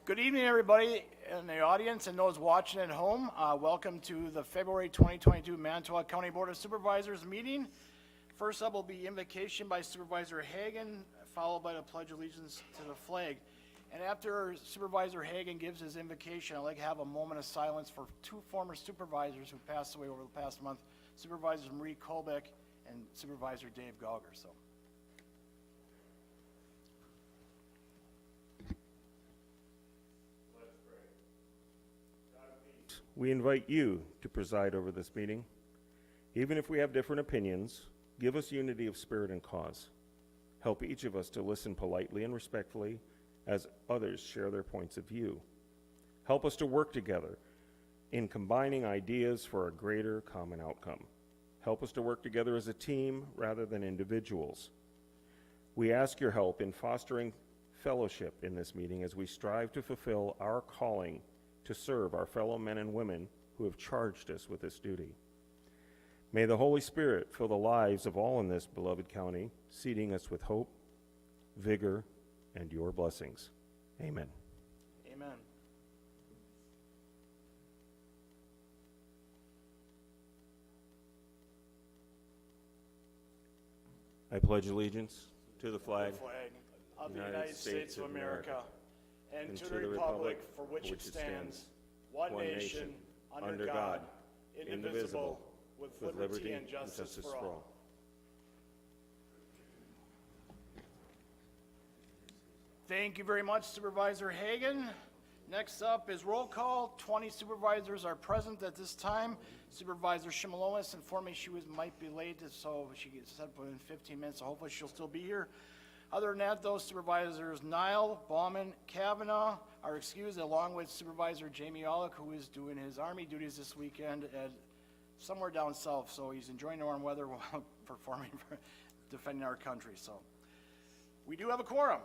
Good evening, everybody in the audience and those watching at home. Welcome to the February 2022 Manitowoc County Board of Supervisors meeting. First up will be invocation by Supervisor Hagan, followed by the Pledge of Allegiance to the flag. And after Supervisor Hagan gives his invocation, I'd like to have a moment of silence for two former supervisors who passed away over the past month, Supervisors Marie Kolbeck and Supervisor Dave Gauger. So. We invite you to preside over this meeting. Even if we have different opinions, give us unity of spirit and cause. Help each of us to listen politely and respectfully as others share their points of view. Help us to work together in combining ideas for a greater common outcome. Help us to work together as a team rather than individuals. We ask your help in fostering fellowship in this meeting as we strive to fulfill our calling to serve our fellow men and women who have charged us with this duty. May the Holy Spirit fill the lives of all in this beloved county, seeding us with hope, vigor, and your blessings. Amen. Amen. I pledge allegiance to the flag of the United States of America and to the republic for which it stands, one nation, under God, indivisible, with liberty and justice for all. Thank you very much, Supervisor Hagan. Next up is roll call. 20 supervisors are present at this time. Supervisor Shimalonis informed me she might be late, so she gets set up within 15 minutes, so hopefully she'll still be here. Other than that, those supervisors, Nile, Bauman, Kavanaugh, are excused, along with Supervisor Jamie Olick, who is doing his Army duties this weekend at somewhere down south, so he's enjoying the warm weather while performing, defending our country. So we do have a quorum.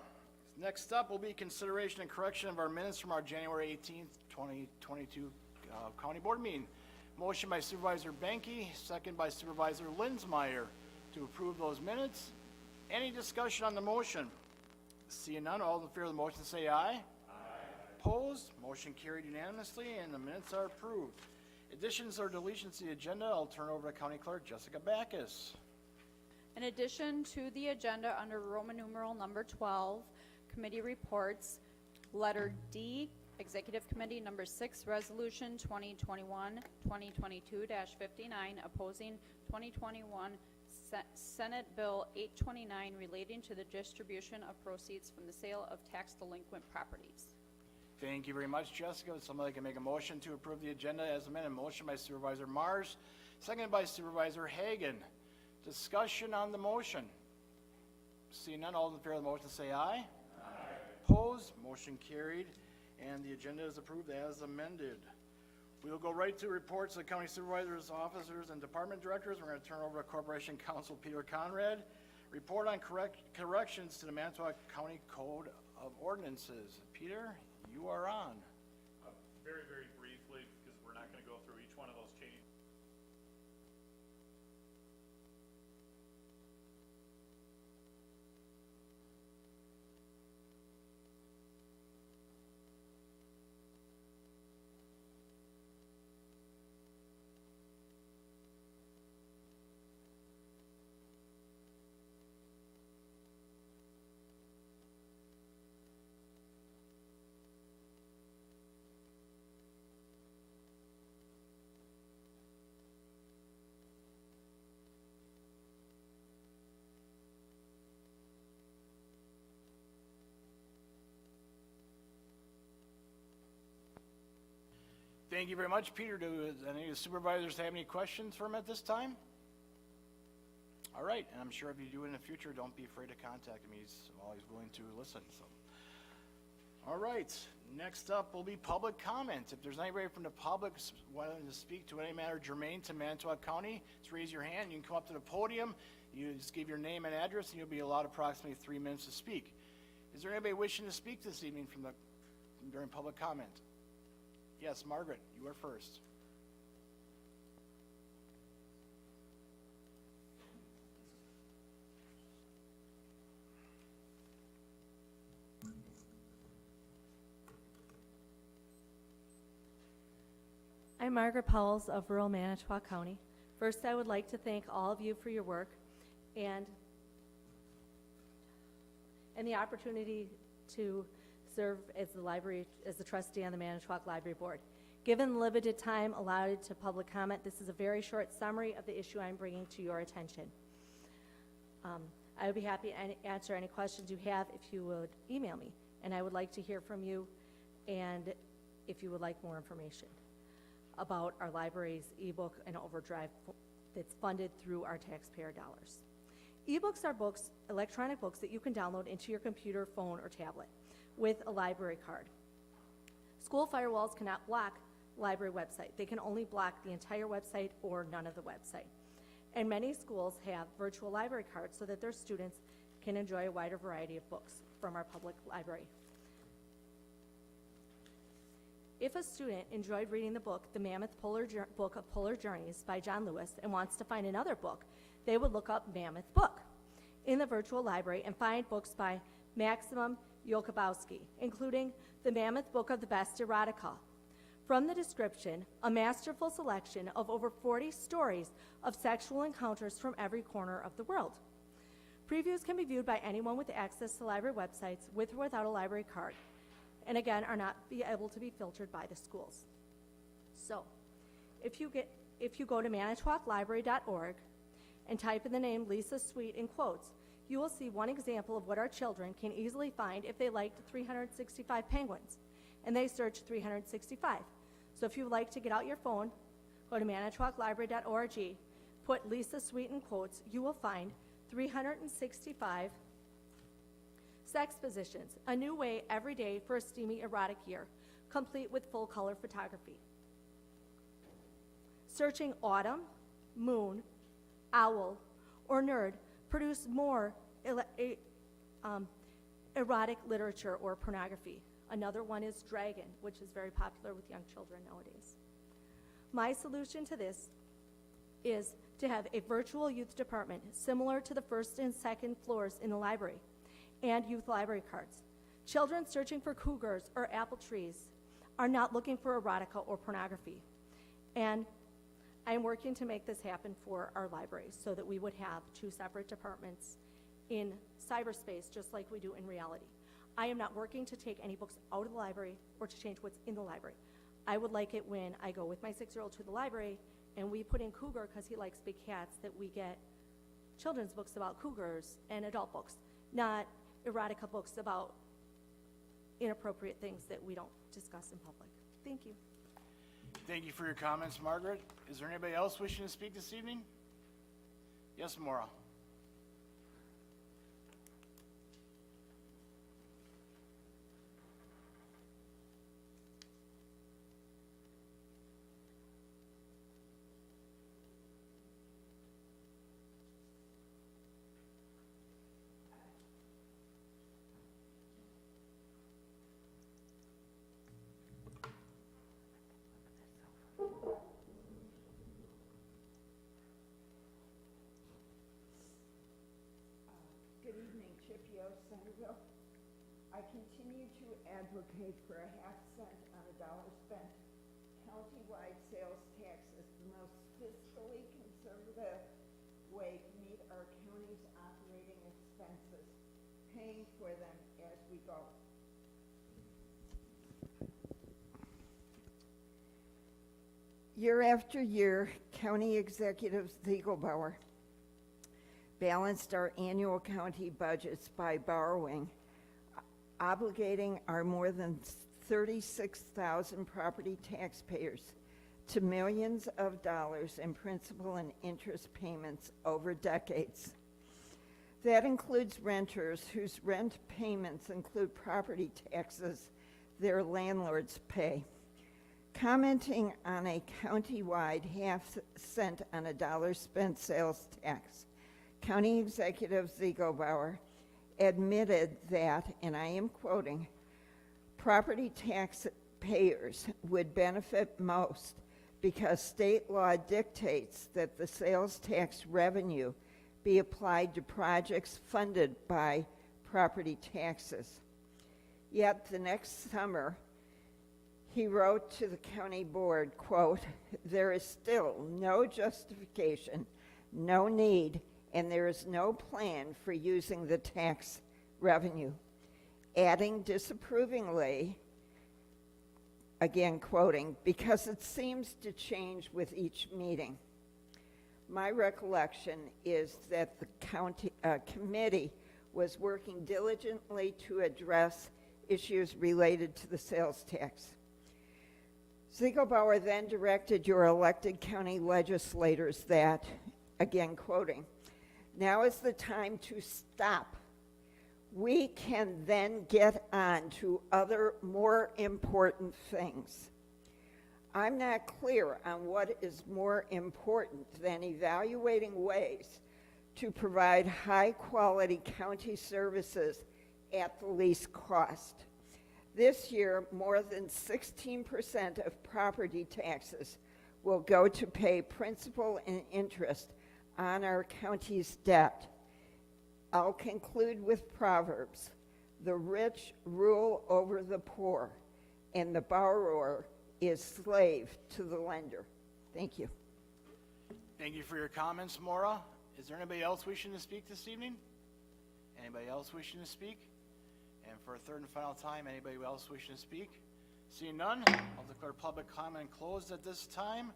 Next up will be consideration and correction of our minutes from our January 18th, 2022 County Board meeting. Motion by Supervisor Benke, second by Supervisor Linsmeyer to approve those minutes. Any discussion on the motion? Seeing none, all in favor of the motion say aye. Aye. Opposed? Motion carried unanimously and the minutes are approved. Additions or deletions to the agenda, I'll turn over to County Clerk Jessica Backus. In addition to the agenda under Roman numeral number 12, committee reports, letter D, Executive Committee number 6, Resolution 2021-2022-59, opposing 2021 Senate Bill 829 relating to the distribution of proceeds from the sale of tax delinquent properties. Thank you very much, Jessica. Would somebody can make a motion to approve the agenda as amended? Motion by Supervisor Mars, seconded by Supervisor Hagan. Discussion on the motion. Seeing none, all in favor of the motion say aye. Aye. Opposed? Motion carried, and the agenda is approved as amended. We will go right to reports of county supervisors, officers, and department directors. We're going to turn over to Corporation Counsel Peter Conrad. Report on corrections to the Manitowoc County Code of Ordinances. Peter, you are on. Very, very briefly, because we're not going to go through each one of those changes. Thank you very much, Peter. Do any of the supervisors have any questions for him at this time? All right, and I'm sure if you do in the future, don't be afraid to contact him. He's always willing to listen. So, all right, next up will be public comment. If there's anybody from the public wanting to speak to any matter germane to Manitowoc County, just raise your hand. You can come up to the podium. You just give your name and address, and you'll be allowed approximately 3 minutes to speak. Is there anybody wishing to speak this evening during public comment? Yes, Margaret, you are first. I'm Margaret Powells of rural Manitowoc County. First, I would like to thank all of you for your work and the opportunity to serve as the trustee on the Manitowoc Library Board. Given the limited time allotted to public comment, this is a very short summary of the issue I'm bringing to your attention. I would be happy to answer any questions you have if you would email me, and I would like to hear from you and if you would like more information about our library's ebook and overdrive that's funded through our taxpayer dollars. Ebooks are books, electronic books that you can download into your computer, phone, or tablet with a library card. School firewalls cannot block library website. They can only block the entire website or none of the website. And many schools have virtual library cards so that their students can enjoy a wider variety of books from our public library. If a student enjoyed reading the book, The Mammoth Book of Polar Journeys by John Lewis, and wants to find another book, they would look up Mammoth Book in the virtual library and find books by Maximum Yokubowski, including The Mammoth Book of the Best Erotica. From the description, a masterful selection of over 40 stories of sexual encounters from every corner of the world. Previews can be viewed by anyone with access to library websites with or without a library card, and again are not be able to be filtered by the schools. So, if you go to manitowoclibrary.org and type in the name Lisa Sweet in quotes, you will see one example of what our children can easily find if they liked 365 penguins, and they search 365. So if you would like to get out your phone, go to manitowoclibrary.org, put Lisa Sweet in quotes, you will find 365 sex positions, a new way every day for a steamy erotic year, complete with full color photography. Searching autumn, moon, owl, or nerd produce more erotic literature or pornography. Another one is dragon, which is very popular with young children nowadays. My solution to this is to have a virtual youth department similar to the first and second floors in the library, and youth library cards. Children searching for cougars or apple trees are not looking for erotica or pornography. And I'm working to make this happen for our libraries so that we would have 2 separate departments in cyberspace just like we do in reality. I am not working to take any books out of the library or to change what's in the library. I would like it when I go with my 6-year-old to the library and we put in cougar because he likes big cats, that we get children's books about cougars and adult books, not erotica books about inappropriate things that we don't discuss in public. Thank you. Thank you for your comments, Margaret. Is there anybody else wishing to speak this evening? Yes, Maura. Good evening, Chipio, Centerville. I continue to advocate for a half cent on a dollar spent. County-wide sales tax is the most fiscally conservative way to meet our county's operating expenses, paying for them as we go. Year after year, County Executive Ziegelbauer balanced our annual county budgets by borrowing, obligating our more than 36,000 property taxpayers to millions of dollars in principal and interest payments over decades. That includes renters whose rent payments include property taxes their landlords pay. Commenting on a county-wide half cent on a dollar spent sales tax, County Executive Ziegelbauer admitted that, and I am quoting, property tax payers would benefit most because state law dictates that the sales tax revenue be applied to projects funded by property taxes. Yet the next summer, He wrote to the county board, quote, "There is still no justification, no need, and there is no plan for using the tax revenue." Adding disapprovingly, again quoting, "because it seems to change with each meeting." My recollection is that the county committee was working diligently to address issues related to the sales tax. Ziegelbauer then directed your elected county legislators that, again quoting, "Now is the time to stop. We can then get on to other more important things." I'm not clear on what is more important than evaluating ways to provide high-quality county services at the least cost. This year, more than 16% of property taxes will go to pay principal and interest on our county's debt. I'll conclude with Proverbs: "The rich rule over the poor, and the borrower is slave to the lender." Thank you. Thank you for your comments, Maura. Is there anybody else wishing to speak this evening? Anybody else wishing to speak? And for a third and final time, anybody else wishing to speak? Seeing none, I'll declare public comment closed at this time.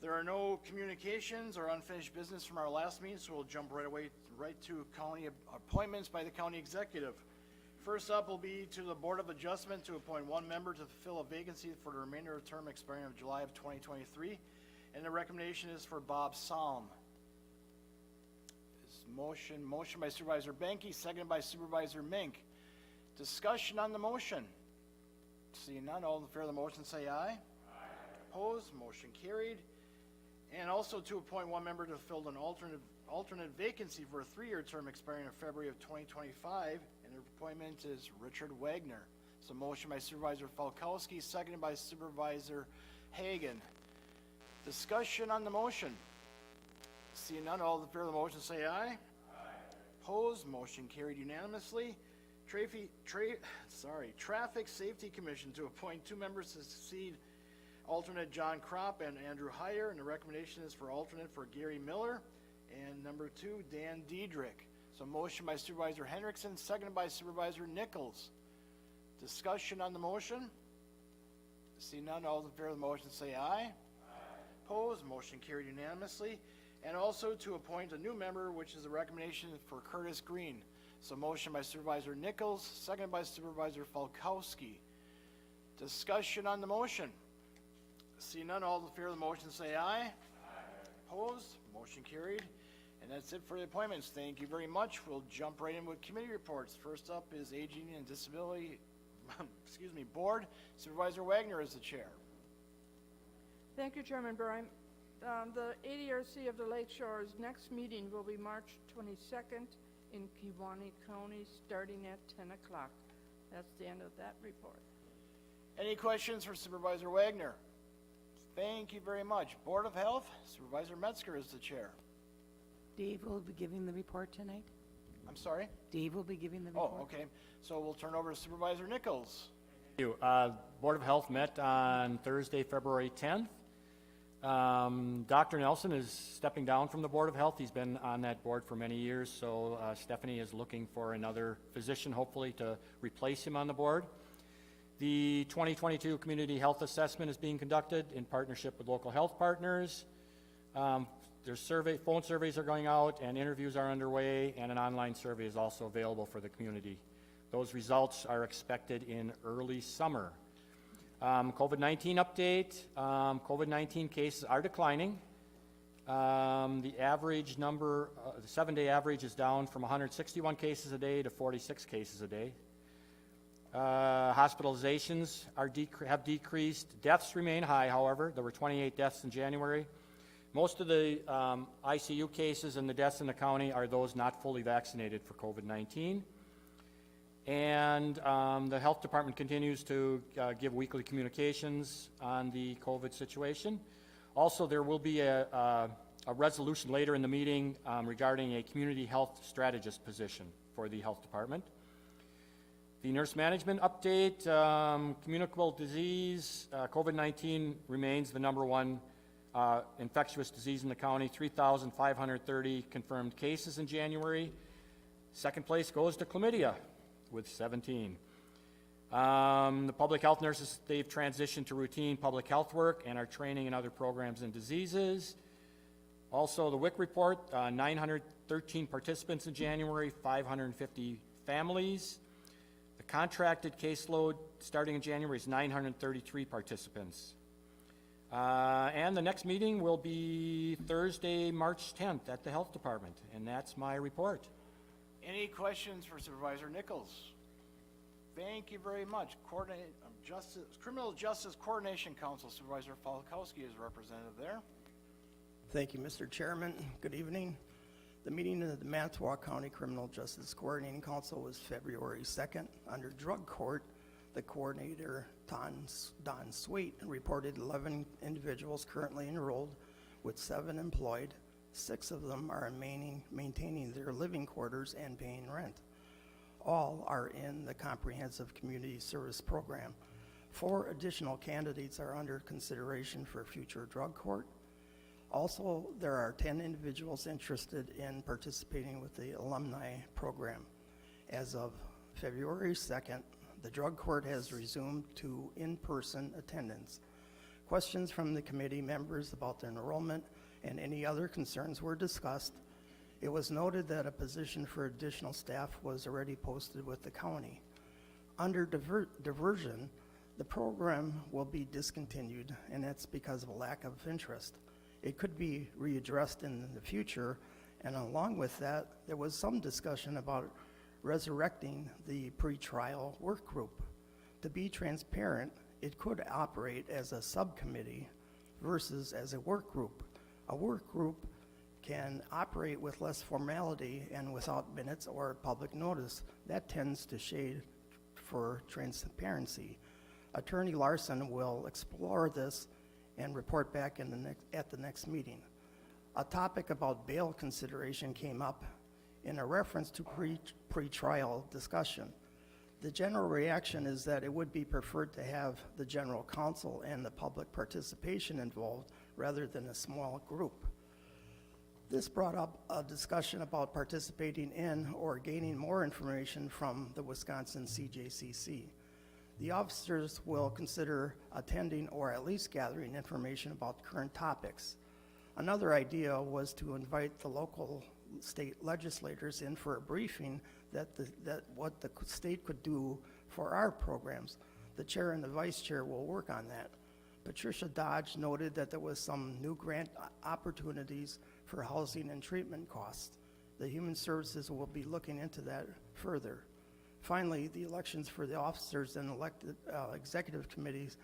There are no communications or unfinished business from our last meeting, so we'll jump right to county appointments by the county executive. First up will be to the Board of Adjustment to appoint one member to fill a vacancy for the remainder of term expiring of July of 2023, and the recommendation is for Bob Salm. This motion by Supervisor Benke, seconded by Supervisor Mink. Discussion on the motion. Seeing none, all in favor of the motion say aye. Aye. Opposed, motion carried. And also to appoint one member to fill an alternate vacancy for a 3-year term expiring in February of 2025, and the appointment is Richard Wagner. So motion by Supervisor Falkowski, seconded by Supervisor Hagan. Discussion on the motion. Seeing none, all in favor of the motion say aye. Aye. Opposed, motion carried unanimously. Traffic Safety Commission to appoint 2 members to succeed alternate John Kropp and Andrew Heyer, and the recommendation is for alternate for Gary Miller, and number 2, Dan Diedrich. So motion by Supervisor Hendrickson, seconded by Supervisor Nichols. Discussion on the motion. See none, all in favor of the motion say aye. Aye. Opposed, motion carried unanimously. And also to appoint a new member, which is a recommendation for Curtis Green. So motion by Supervisor Nichols, seconded by Supervisor Falkowski. Discussion on the motion. See none, all in favor of the motion say aye. Aye. Opposed, motion carried. And that's it for the appointments. Thank you very much. We'll jump right in with committee reports. First up is Aging and Disability Board. Supervisor Wagner is the chair. Thank you, Chairman Bryan. The ADRC of the Lake Shore's next meeting will be March 22nd in Kewaunee County, starting at 10 o'clock. That's the end of that report. Any questions for Supervisor Wagner? Thank you very much. Board of Health, Supervisor Metzger is the chair. Dave will be giving the report tonight. I'm sorry? Dave will be giving the report. Oh, okay. So we'll turn over to Supervisor Nichols. Thank you. Board of Health met on Thursday, February 10th. Dr. Nelson is stepping down from the Board of Health. He's been on that board for many years, so Stephanie is looking for another physician, hopefully, to replace him on the board. The 2022 Community Health Assessment is being conducted in partnership with local health partners. There's phone surveys are going out, and interviews are underway, and an online survey is also available for the community. Those results are expected in early summer. COVID-19 update. COVID-19 cases are declining. The average number, the 7-day average is down from 161 cases a day to 46 cases a day. Hospitalizations have decreased. Deaths remain high, however. There were 28 deaths in January. Most of the ICU cases and the deaths in the county are those not fully vaccinated for COVID-19. And the health department continues to give weekly communications on the COVID situation. Also, there will be a resolution later in the meeting regarding a community health strategist position for the health department. The nurse management update, communicable disease, COVID-19 remains the number one infectious disease in the county, 3,530 confirmed cases in January. Second place goes to chlamydia with 17. The public health nurses, they've transitioned to routine public health work and are training in other programs and diseases. Also, the WIC report, 913 participants in January, 550 families. The contracted caseload starting in January is 933 participants. And the next meeting will be Thursday, March 10th at the Health Department, and that's my report. Any questions for Supervisor Nichols? Thank you very much. Criminal Justice Coordination Council, Supervisor Falkowski is represented there. Thank you, Mr. Chairman. Good evening. The meeting of the Manitowoc County Criminal Justice Coordinating Council was February 2nd. Under drug court, the coordinator, Don Sweet, reported 11 individuals currently enrolled with 7 employed. 6 of them are maintaining their living quarters and paying rent. All are in the Comprehensive Community Service Program. 4 additional candidates are under consideration for future drug court. Also, there are 10 individuals interested in participating with the alumni program. As of February 2nd, the drug court has resumed to in-person attendance. Questions from the committee members about the enrollment and any other concerns were discussed. It was noted that a position for additional staff was already posted with the county. Under diversion, the program will be discontinued, and that's because of a lack of interest. It could be readdressed in the future, and along with that, there was some discussion about resurrecting the pretrial work group. To be transparent, it could operate as a subcommittee versus as a work group. A work group can operate with less formality and without minutes or public notice. That tends to shade for transparency. Attorney Larson will explore this and report back at the next meeting. A topic about bail consideration came up in a reference to pre-trial discussion. The general reaction is that it would be preferred to have the general counsel and the public participation involved rather than a small group. This brought up a discussion about participating in or gaining more information from the Wisconsin CJCC. The officers will consider attending or at least gathering information about current topics. Another idea was to invite the local state legislators in for a briefing that what the state could do for our programs. The chair and the vice chair will work on that. Patricia Dodge noted that there was some new grant opportunities for housing and treatment costs. The Human Services will be looking into that further. Finally, the elections for the officers and elected executive committees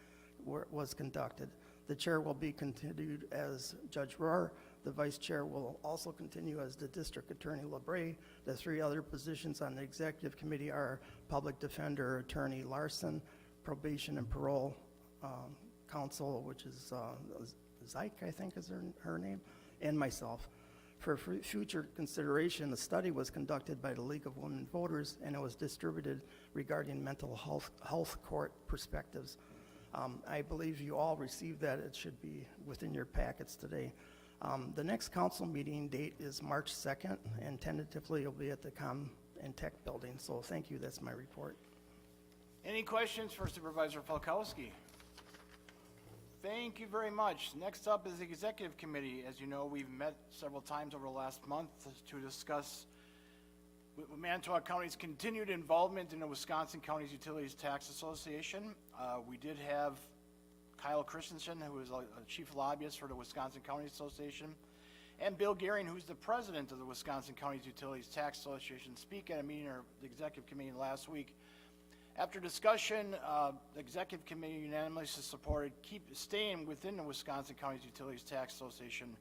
was conducted. The chair will be continued as Judge Rohr. The vice chair will also continue as the District Attorney LeBray. The 3 other positions on the executive committee are Public Defender Attorney Larson, Probation and Parole Counsel, which is Zyke, I think is her name, and myself. For future consideration, the study was conducted by the League of Women Voters, and it was distributed regarding mental health court perspectives. I believe you all received that. It should be within your packets today. The next council meeting date is March 2nd, and tentatively it'll be at the Com and Tech building. So thank you. That's my report. Any questions for Supervisor Falkowski? Thank you very much. Next up is the Executive Committee. As you know, we've met several times over the last month to discuss Manitowoc County's continued involvement in the Wisconsin Counties Utilities Tax Association. We did have Kyle Christensen, who is a chief lobbyist for the Wisconsin Counties Association, and Bill Gehring, who's the president of the Wisconsin Counties Utilities Tax Association, speak at a meeting of the Executive Committee last week. After discussion, the Executive Committee unanimously supported staying within the Wisconsin Counties Utilities Tax Association,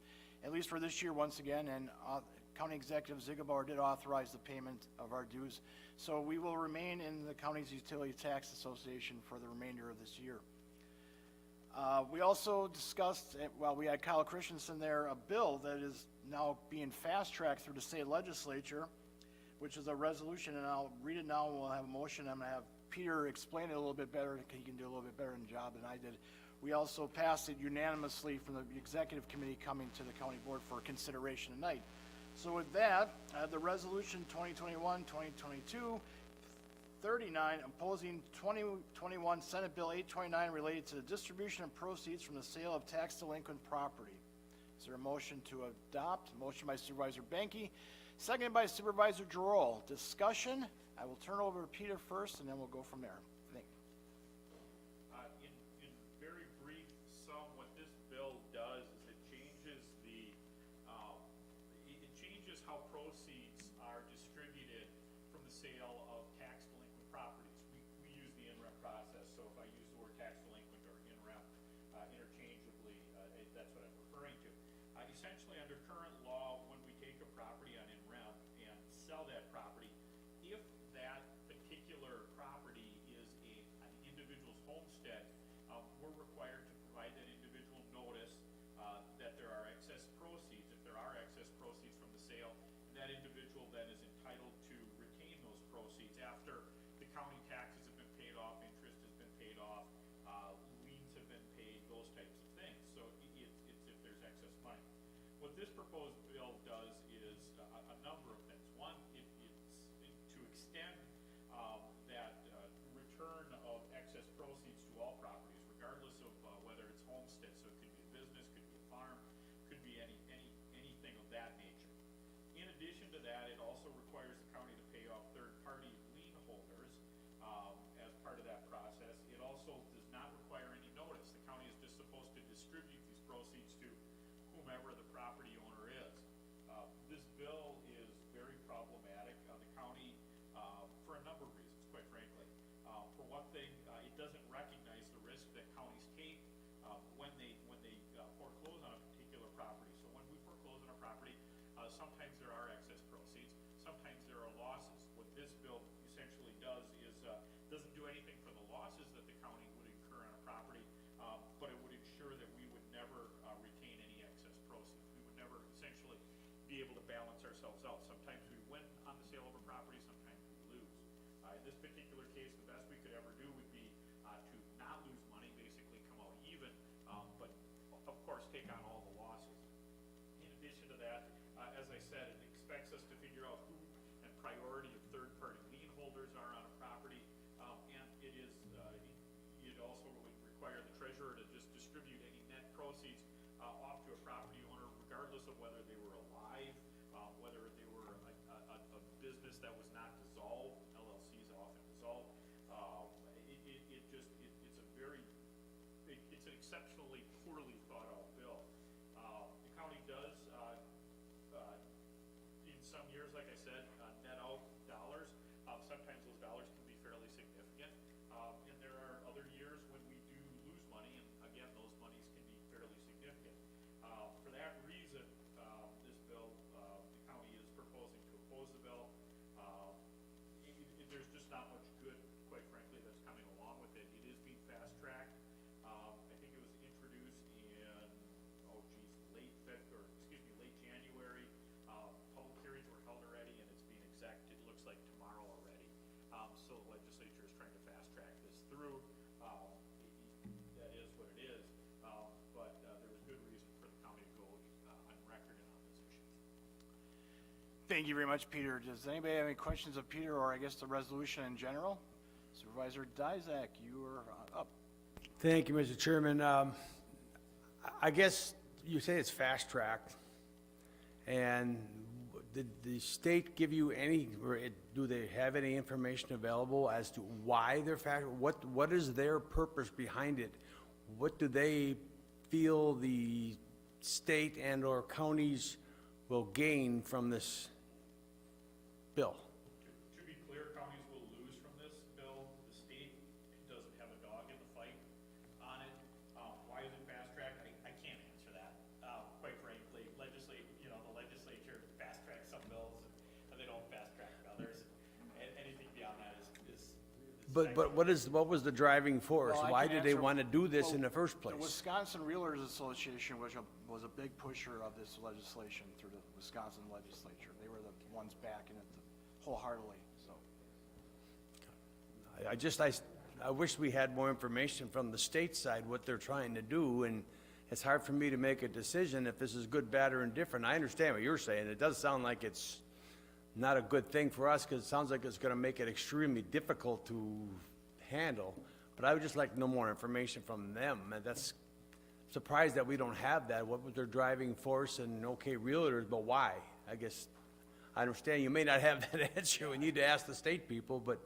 at least for this year once again, and County Executive Ziegelbauer did authorize the payment of our dues. So we will remain in the Counties Utility Tax Association for the remainder of this year. We also discussed, well, we had Kyle Christensen there, a bill that is now being fast-tracked through the state legislature, which is a resolution, and I'll read it now, and we'll have a motion. I'm gonna have Peter explain it a little bit better, he can do a little bit better job than I did. We also passed it unanimously from the executive committee coming to the county board for consideration tonight. So with that, I have the resolution 2021-2022, 39, opposing 2021 Senate Bill 829 related to the distribution of proceeds from the sale of tax delinquent property. Is there a motion to adopt? Motion by Supervisor Benke, seconded by Supervisor Giroux. Discussion? I will turn over to Peter first, and then we'll go from there. Thank you. In very brief sum, what this bill does is it changes it changes how proceeds are distributed from the sale of tax delinquent properties. We use the in-rem process, so if I use the word tax delinquent or in-rem interchangeably, that's what I'm referring to. Essentially, under current law, when we take a property on in-rem and sell that property, if that particular property is an individual's homestead, we're required to provide that individual notice that there are excess proceeds. If there are excess proceeds from the sale, that individual then is entitled to retain those proceeds after the county taxes have been paid off, interest has been paid off, liens have been paid, those types of things. So it's if there's excess money. What this proposed bill does is a number of things. One, it's to extend that return of excess proceeds to all properties, regardless of whether it's homestead. So it could be a business, could be a farm, could be anything of that nature. In addition to that, it also requires the county to pay off third-party lien holders as part of that process. It also does not require any notice. The county is just supposed to distribute these proceeds to whomever the property owner is. This bill is very problematic. The county, for a number of reasons, quite frankly. For one thing, it doesn't recognize the risk that counties take when they foreclose on a particular property. So when we foreclose on a property, sometimes there are excess proceeds, sometimes there are losses. What this bill essentially does is doesn't do anything for the losses that the county would incur on a property, but it would ensure that we would never retain any excess proceeds. We would never essentially be able to balance ourselves out. Sometimes we win on the sale of a property, sometimes we lose. In this particular case, the best we could ever do would be to not lose money, basically come out even, but of course take on all the losses. In addition to that, as I said, it expects us to figure out who and priority of third-party lien holders are on a property, and it also would require the treasurer to just distribute any net proceeds off to a property owner, regardless of whether they were alive, whether they were a business that was not dissolved. LLCs often dissolve. It's an exceptionally poorly thought out bill. The county does, in some years, like I said, net out dollars. Sometimes those dollars can be fairly significant, and there are other years when we do lose money, and again, those monies can be fairly significant. For that reason, this bill, the county is proposing to oppose the bill. There's just not much good, quite frankly, that's coming along with it. It is being fast-tracked. I think it was introduced in, late January. Public hearings were held already, and it's being it looks like tomorrow already. So the legislature is trying to fast-track this through. That is what it is. But there was good reason for the county to go on record and on this issue. Thank you very much, Peter. Does anybody have any questions of Peter, or I guess the resolution in general? Supervisor Dizak, you are up. Thank you, Mr. Chairman. I guess you say it's fast-tracked, and did the state give you do they have any information available as to why they're what is their purpose behind it? What do they feel the state and or counties will gain from this bill? To be clear, counties will lose from this bill. The state doesn't have a dog in the fight on it. Why is it fast-tracked? I can't answer that. Quite frankly, the legislature fast-tracks some bills, and they don't fast-track others. And anything beyond that is But what was the driving force? Well, I Why can did they answer- want to do this in well, the first place? The Wisconsin Realtors Association was a big pusher of this legislation through the Wisconsin legislature. They were the ones backing it wholeheartedly, so. I wish we had more information from the state side, what they're trying to do, and it's hard for me to make a decision if this is good, bad, or indifferent. I understand what you're saying. It does sound like it's not a good thing for us, because it sounds like it's gonna make it extremely difficult to handle. But I would just like to know more information from them, and that's surprised that we don't have that. What was their driving force, and okay, realtors, but why? I guess, I understand you may not have that answer, we need to ask the state people, but,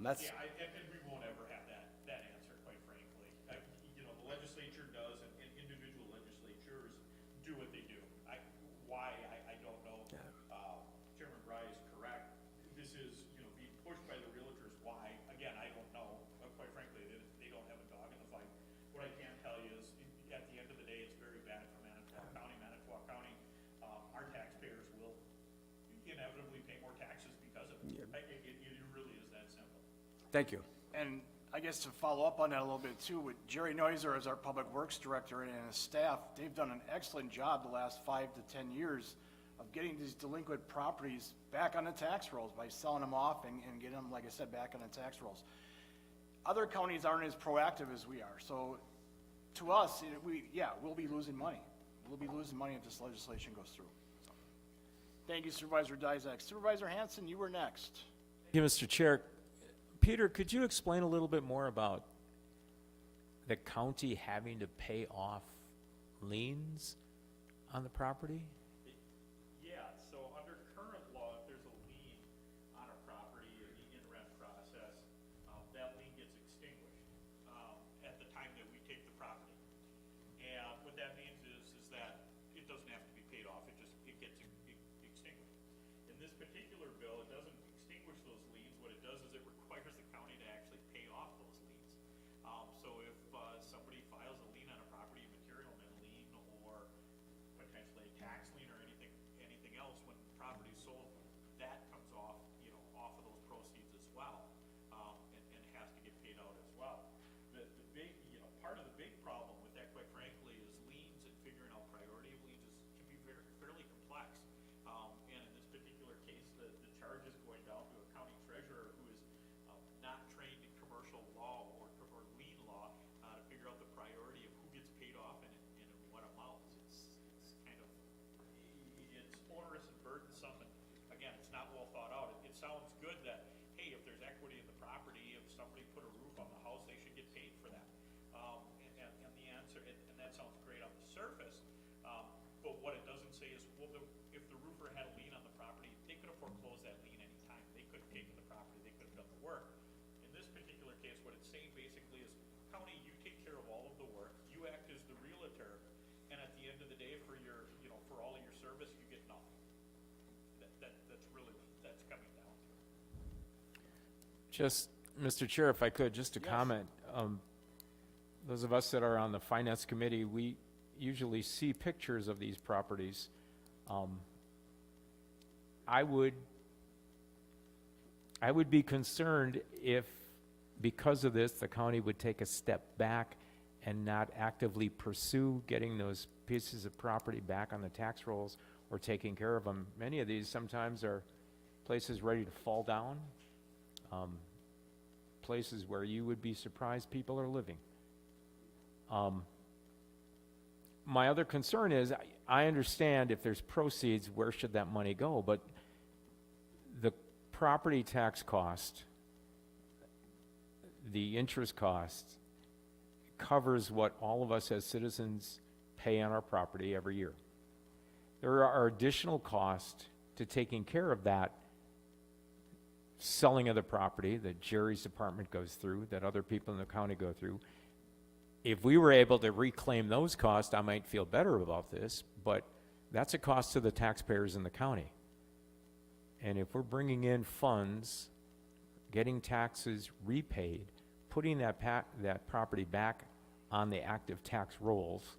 that's, Yeah, and we won't ever have that answer, quite frankly. You know, the legislature does, and individual legislatures do what they do. Why, I don't know. Chairman Bry is correct. This is, you know, being pushed by the realtors. Why? Again, I don't know. Quite frankly, they don't have a dog in the fight. What I can tell you is, at the end of the day, it's very bad for Manitowoc County. Manitowoc County, our taxpayers will inevitably pay more taxes because of it. It really is that simple. thank you. And I guess to follow up on that a little bit too, with Jerry Neuser as our Public Works Director and his staff, they've done an excellent job the last 5 to 10 years of getting these delinquent properties back on the tax rolls by selling them off and getting them, like I said, back on the tax rolls. Other counties aren't as proactive as we are, so to us, we'll be losing money. We'll be losing money if this legislation goes through. So, thank you, Supervisor Dizak. Supervisor Hanson, you were next. Thank you, Mr. Chair. Peter, could you explain a little bit more about the county having to pay off liens on the property? Yeah, so under current law, if there's a lien on a property in the in-rent process, that lien gets extinguished at the time that we take the property. And what that means is that it doesn't have to be paid off, it gets extinguished. In this particular bill, it doesn't extinguish those liens. What it does is it requires the county to actually pay off those liens. So if somebody files a lien on a property, a material lien, or potentially a tax lien or anything else, when the property's sold, that comes off, off of those proceeds as well, and has to get paid out as well. The big, part of the big problem with that, quite frankly, is liens and figuring out priority of liens can be fairly complex. And in this particular case, the charge is going down to a county treasurer who is not trained in commercial law or lien law to figure out the priority of who gets paid off and in what amounts. It's kind of, it's onerous and burdensome, and again, it's not well thought out. It sounds good that, hey, if there's equity in the property, if somebody put a roof on the house, they should get paid for that. And the answer, and that sounds great on the surface, but what it doesn't say is, well, if the roofer had a lien on the property, they could have foreclosed that lien anytime. They could have taken the property, they could have done the work. In this particular case, what it's saying basically is, county, you take care of all of the work, you act as the realtor, and at the end of the day, for your, for all of your service, you get nothing. That's really what that's coming down to. Just, Mr. Chair, if I could, just a comment. Those of us that are on the Finance Committee, we usually see pictures of these properties. I would be concerned if, because of this, the county would take a step back and not actively pursue getting those pieces of property back on the tax rolls or taking care of them. Many of these sometimes are places ready to fall down, places where you would be surprised people are living. My other concern is, I understand if there's proceeds, where should that money go? But the property tax cost, the interest cost, covers what all of us as citizens pay on our property every year. There are additional costs to taking care of that selling of the property that Jerry's department goes through, that other people in the county go through. If we were able to reclaim those costs, I might feel better about this, but that's a cost to the taxpayers in the county. And if we're bringing in funds, getting taxes repaid, putting that property back on the active tax rolls,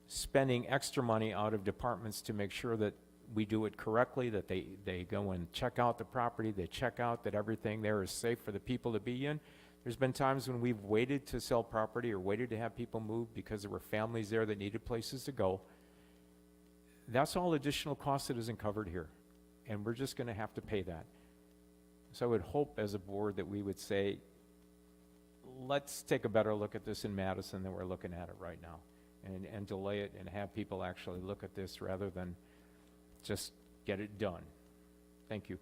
spending extra money out of departments to make sure that we do it correctly, that they go and check out the property, they check out that everything there is safe for the people to be in. There's been times when we've waited to sell property or waited to have people move because there were families there that needed places to go. That's all additional cost that isn't covered here. and we're just gonna have to pay that. So I would hope as a board that we would say, let's take a better look at this in Madison than we're looking at it right now, and delay it and have people actually look at this rather than just get it done. Thank you.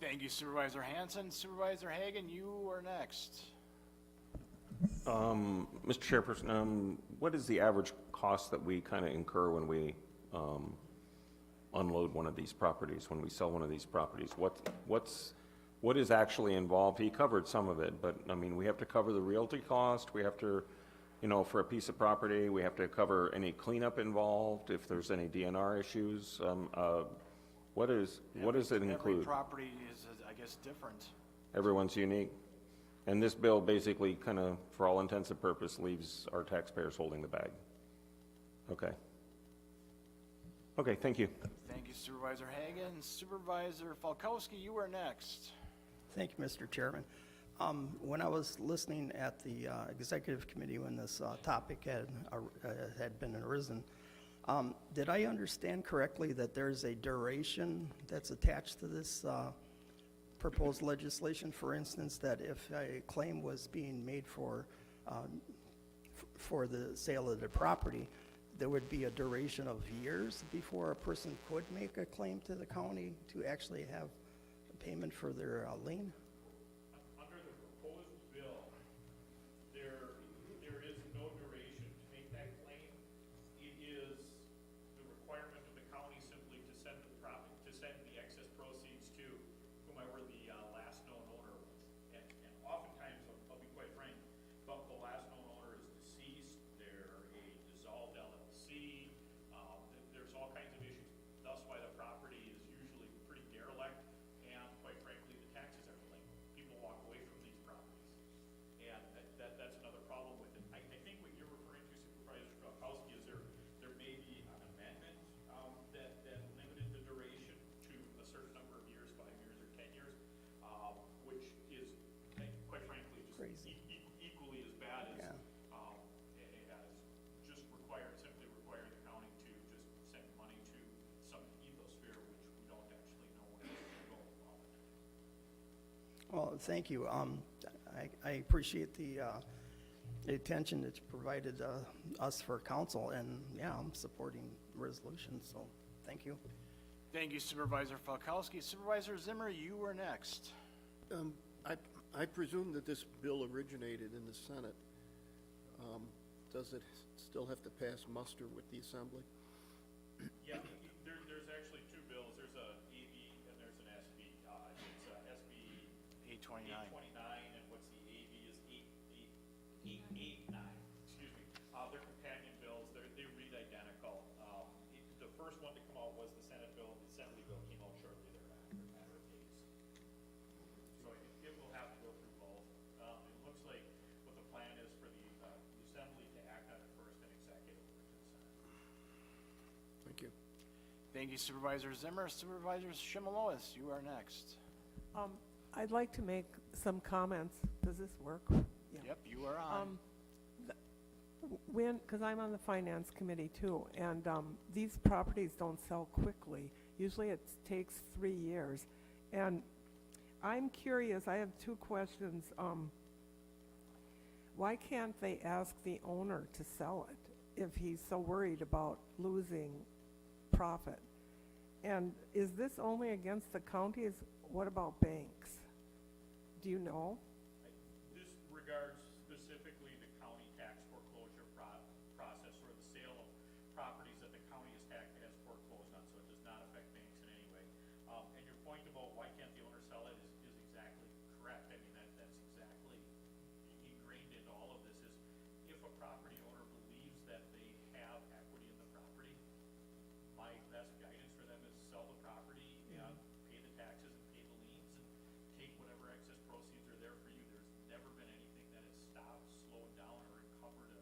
Thank you Supervisor Hanson. Supervisor Hagan, you are next. Mr. Chairperson, what is the average cost that we kind of incur when we unload one of these properties, when we sell one of these properties? What is actually involved? He covered some of it, but I mean, we have to cover the realty cost. We have to, you know, for a piece of property, we have to cover any cleanup involved if there's any DNR issues. What does it include? Every property is, I guess, different. Everyone's unique. And this bill basically kind of, for all intents and purposes, leaves our taxpayers holding the bag. Okay. Okay, thank you. Thank you Supervisor Hagan. Supervisor Falkowski, you are next. Thank you, Mr. Chairman. When I was listening at the executive committee when this topic had been arisen, did I understand correctly that there's a duration that's attached to this proposed legislation? For instance, that if a claim was being made for the sale of the property, there would be a duration of years before a person could make a claim to the county to actually have a payment for their lien? Under the proposed bill, there is no duration to make that claim. It is the requirement of the county simply to send the excess proceeds to whomever the last known owner was. And oftentimes, I'll be quite frank, but the last known owner is deceased, they're a dissolved LLC, there's all kinds of issues. Thus why the property is usually pretty derelict, and quite frankly, the taxes are delinquent. People walk away from these properties. And that's another problem with it. I think what you're referring to, Supervisor Falkowski, is there may be an amendment that limited the duration to a certain number of years, 5 years or 10 years, which is, quite frankly, just Crazy. Equally as bad as, Yeah. as just simply requiring the county to just send money to some ethosphere, which we don't actually know where it's going to go about. Well, thank you. I appreciate the attention that you provided us for council, and yeah, I'm supporting the resolution, so thank you. Thank you Supervisor Falkowski. Supervisor Zimmer, you are next. I presume that this bill originated in the Senate. Does it still have to pass muster with the Assembly? Yeah, there's actually two bills. There's a AB and there's an SB. It's SB 829. 829, and what's the AB is 889. Excuse me. They're companion bills. They read identical. The first one to come out was the Senate bill. The Assembly bill came out shortly thereafter, a matter of days. So it will have to go through both. It looks like what the plan is for the Assembly to act on it first and execute over to the Senate. Thank you. Thank you Supervisor Zimmer. Supervisor Shimalois, you are next. I'd like to make some comments. Does this work? Yeah. Yep, you are on. Because I'm on the finance committee too, and these properties don't sell quickly. Usually it takes 3 years. And I'm curious, I have two questions. Why can't they ask the owner to sell it if he's so worried about losing profit? And is this only against the counties? What about banks? Do you know? This regards specifically the county tax foreclosure process, or the sale of properties that the county has foreclosed on, so it does not affect banks in any way. And your point about why can't the owner sell it is exactly correct. I mean, that's exactly ingrained into all of this, is if a property owner believes that they have equity in the property, my best guidance for them is sell the property and pay the taxes and pay the liens and take whatever excess proceeds are there for you. There's never been anything that has stopped, slowed down, or encumbered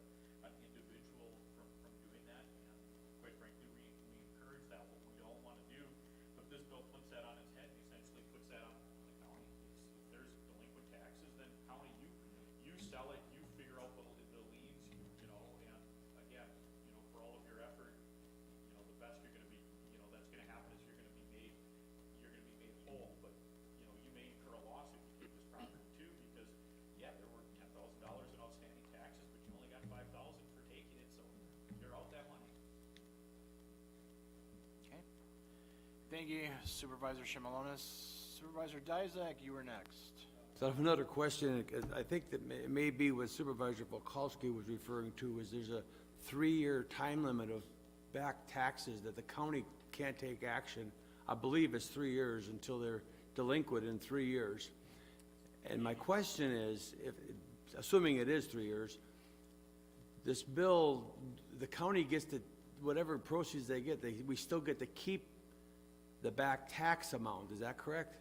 an individual from doing that. And quite frankly, we encourage that. What we don't want to do, but this bill puts that on its head, essentially puts that on the county. If there's delinquent taxes, then county, you sell it, you figure out the liens, and again, for all of your effort, the best you're going to be, that's going to happen is you're going to be made clear out that money. Okay. Thank you, Supervisor Shimalonis. Supervisor Dizak, you were next. So I have another question. I think that it may be what Supervisor Volkowski was referring to, is there's a 3-year time limit of back taxes that the county can't take action. I believe it's 3 years until they're delinquent in 3 years. And my question is, if, assuming it is 3 years, this bill, the county gets to, whatever proceeds they get, we still get to keep the back tax amount, is that correct?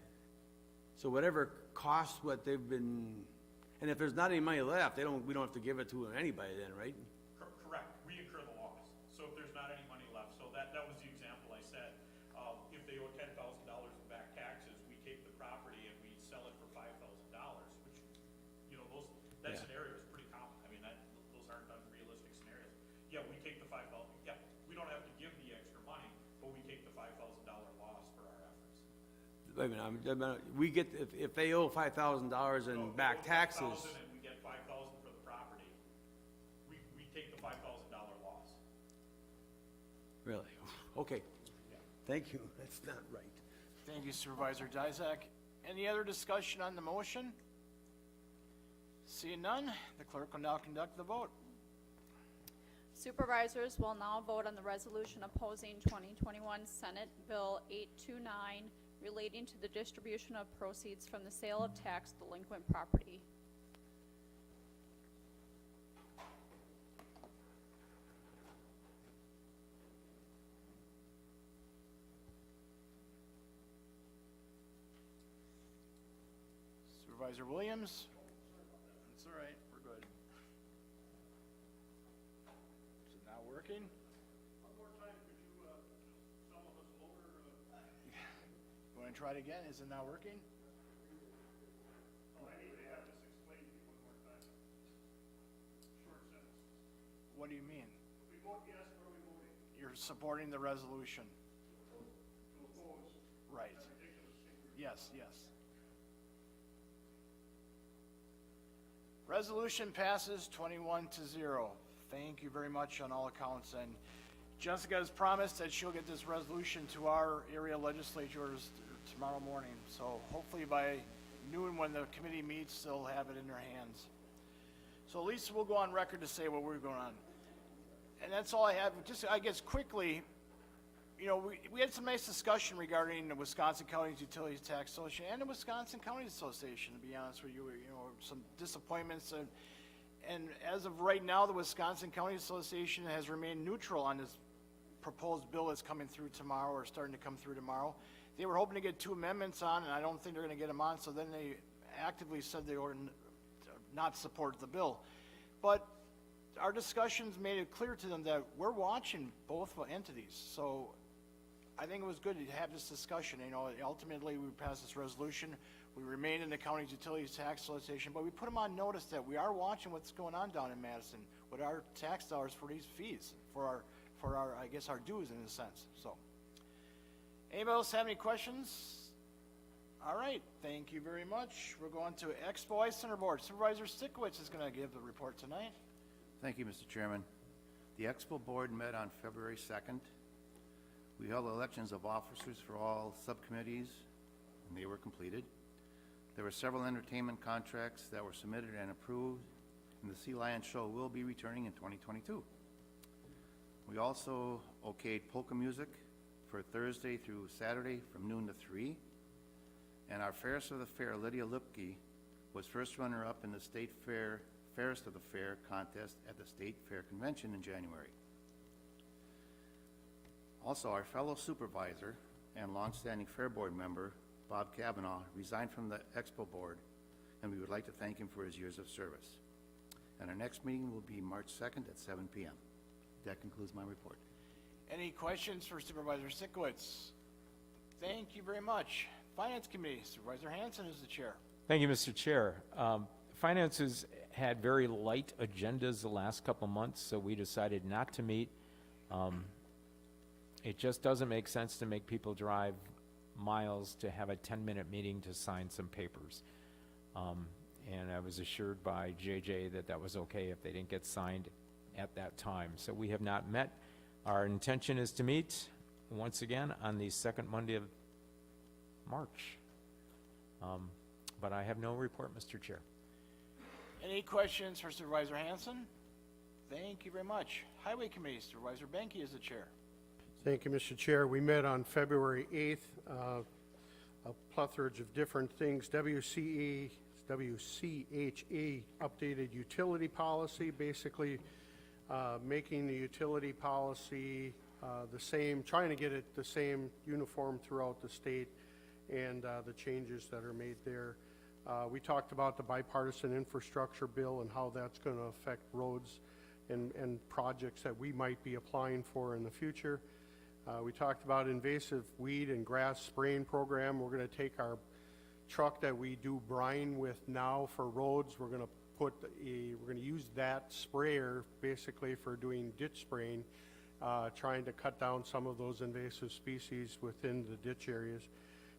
So whatever costs what they've been, and if there's not any money left, we don't have to give it to anybody then, right? Correct, we incur the loss. So if there's not any money left, so that was the example I said. If they owe $10,000 in back taxes, we take the property and we sell it for $5,000, which, you know, that scenario is pretty common. I mean, those aren't unrealistic scenarios. Yeah, we take the $5,000, yeah, we don't have to give the extra money, but we take the $5,000 loss for our efforts. Wait a minute, we get, if they owe $5,000 in No, back we owe taxes, 5,000 and we get 5,000 for the property, we take the $5,000 loss. really? Okay, thank you, that's not right. Thank you, Supervisor Dizak. Any other discussion on the motion? Seeing none, the clerk will now conduct the vote. Supervisors will now vote on the resolution opposing 2021 Senate Bill 829 relating to the distribution of proceeds from the sale of tax delinquent property. Supervisor Williams? That's all right, we're good. Is it not working? One more time, could you, some of us over, You want to try it again? Is it not working? oh, I need to have this explained to you one more time. Short sentence. What do you mean? If we vote yes, what are we voting? You're supporting the resolution. To oppose. Right. That's ridiculous. Yes, yes. Resolution passes 21-0. Thank you very much on all accounts. And Jessica has promised that she'll get this resolution to our area legislatures tomorrow morning. So hopefully by noon when the committee meets, they'll have it in their hands. So at least we'll go on record to say what we're going on. And that's all I have. Just, I guess, quickly, you know, we had some nice discussion regarding the Wisconsin Counties Utilities Tax Association and the Wisconsin Counties Association, to be honest with you. You know, some disappointments. And as of right now, the Wisconsin Counties Association has remained neutral on this proposed bill that's coming through tomorrow, or starting to come through tomorrow. They were hoping to get 2 amendments on, and I don't think they're going to get them on, so then they actively said they were not support the bill. But our discussions made it clear to them that we're watching both entities. So I think it was good to have this discussion. You know, ultimately we passed this resolution. We remain in the County's Utilities Tax Association, but we put them on notice that we are watching what's going on down in Madison with our tax dollars for these fees, for our I guess, our dues in a sense. So, anybody else have any questions? All right, thank you very much. We're going to Expo Ice Center Board. Supervisor Stickowitz is going to give the report tonight. Thank you, Mr. Chairman. The Expo Board met on February 2nd. We held elections of officers for all subcommittees, and they were completed. There were several entertainment contracts that were submitted and approved, and the Sea Lion Show will be returning in 2022. We also okayed polka music for Thursday through Saturday from noon to 3. And our Fairest of the Fair, Lydia Lipke, was first runner-up in the State Fair Fairest of the Fair contest at the State Fair Convention in January. Also, our fellow supervisor and longstanding Fair Board member, Bob Kavanaugh, resigned from the Expo Board, and we would like to thank him for his years of service. And our next meeting will be March 2nd at 7 p.m. That concludes my report. Any questions for Supervisor Stickowitz? Thank you very much. Finance Committee, Supervisor Hanson is the chair. Thank you, Mr. Chair. Finance has had very light agendas the last couple months, so we decided not to meet. It just doesn't make sense to make people drive miles to have a 10-minute meeting to sign some papers. And I was assured by JJ that that was okay if they didn't get signed. at that time. So we have not met. Our intention is to meet once again on the second Monday of March. But I have no report, Mr. Chair. Any questions for Supervisor Hanson? Thank you very much. Highway Committee, Supervisor Benke is the chair. Thank you, Mr. Chair. We met on February 8th, a plethora of different things. WCHA updated utility policy, basically making the utility policy the same, trying to get it the same uniform throughout the state, and the changes that are made there. We talked about the bipartisan infrastructure bill and how that's going to affect roads and projects that we might be applying for in the future. We talked about invasive weed and grass spraying program. We're going to take our truck that we do brine with now for roads. We're going to use that sprayer basically for doing ditch spraying, trying to cut down some of those invasive species within the ditch areas.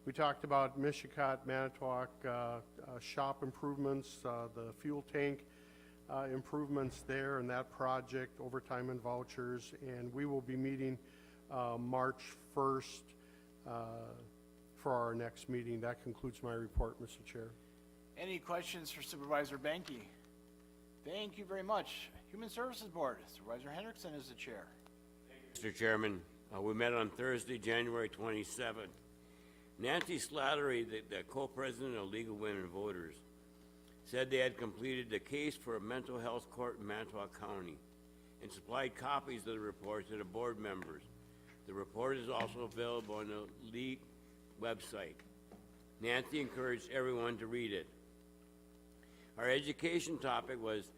We talked about Mishicot, Manitowoc shop improvements, the fuel tank improvements there and that project, overtime and vouchers, and we will be meeting March 1st for our next meeting. That concludes my report, Mr. Chair. Any questions for Supervisor Benke? Thank you very much. Human Services Board, Supervisor Hendrickson is the chair. Mr. Chairman, we met on Thursday, January 27th. Nancy Slattery, the co-president of League of Women Voters, said they had completed the case for a mental health court in Manitowoc County and supplied copies of the report to the board members. The report is also available on the League website. Nancy encouraged everyone to read it. Our education topic was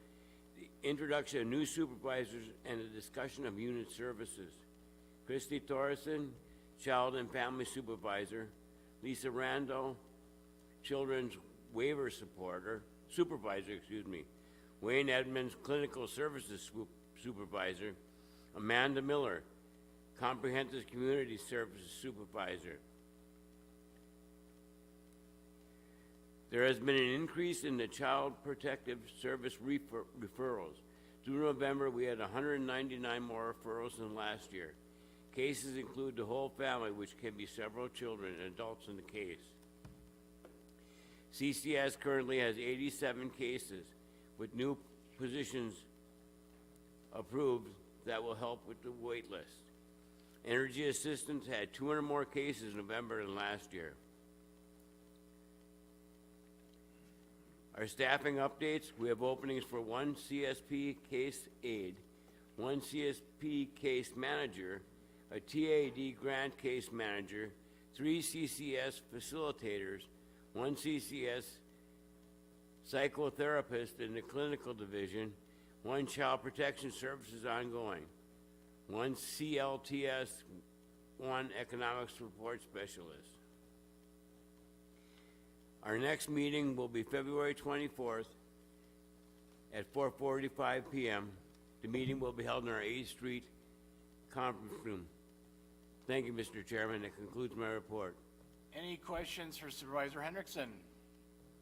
the introduction of new supervisors and a discussion of unit services. Christy Thorson, Child and Family Supervisor, Lisa Randall, Children's Waiver Supervisor, Wayne Edmonds, Clinical Services Supervisor, Amanda Miller, Comprehensive Community Services Supervisor. There has been an increase in the Child Protective Service referrals. Through November, we had 199 more referrals than last year. Cases include the whole family, which can be several children and adults in the case. CCS currently has 87 cases with new positions approved that will help with the wait list. Energy Assistance had 200 more cases in November than last year. Our staffing updates, we have openings for 1 CSP case aide, 1 CSP case manager, a TAD grant case manager, 3 CCS facilitators, 1 CCS psychotherapist in the clinical division, 1 child protection services ongoing, 1 CLTS, 1 economic support specialist. Our next meeting will be February 24th at 4:45 p.m. The meeting will be held in our 8th Street conference room. Thank you, Mr. Chairman. That concludes my report. Any questions for Supervisor Hendrickson?